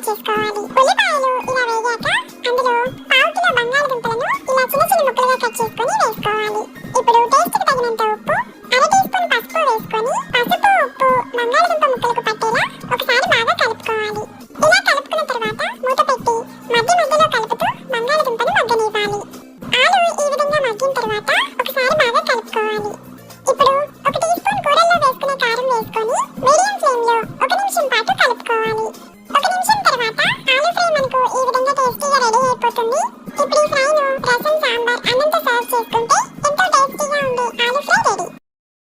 చేసుకోవాలి. ఉల్లిపాయలు ఇలా వేగాక అందులో పావు కిలో బంగాళదుంపలను ఇలా చిన్న చిన్న ముక్కలుగా కట్ చేసుకొని వేసుకోవాలి. ఇప్పుడు టేస్ట్ కి తగినంత ఉప్పు, అర టీ స్పూన్ పసుపు వేసుకొని పసుపు ఉప్పు బంగాళదుంప ముక్కలకు పట్టేలా ఒకసారి బాగా కలుపుకోవాలి. ఇలా కలుపుకున్న తర్వాత మూత పెట్టి మధ్య మధ్యలో కలుపుతూ బంగాళదుంపను మగ్గనివ్వాలి. ఆలు ఈ విధంగా మగ్గిన తర్వాత ఒకసారి బాగా కలుపుకోవాలి. ఇప్పుడు ఒక టీ స్పూన్ కూరల్లో వేసుకునే కారం వేసుకొని మీడియం ఫ్లేమ్ లో 1 నిమిషం పాటు కలుపుకోవాలి. 1 నిమిషం తర్వాత ఆలు ఫ్రై మనకు ఈ విధంగా టేస్టీగా రెడీ అయిపోతుంది. ఇప్పుడు ఈ ఫ్రైను రసం, సాంబార్, అన్నంతో సర్వ్ చేసుకుంటే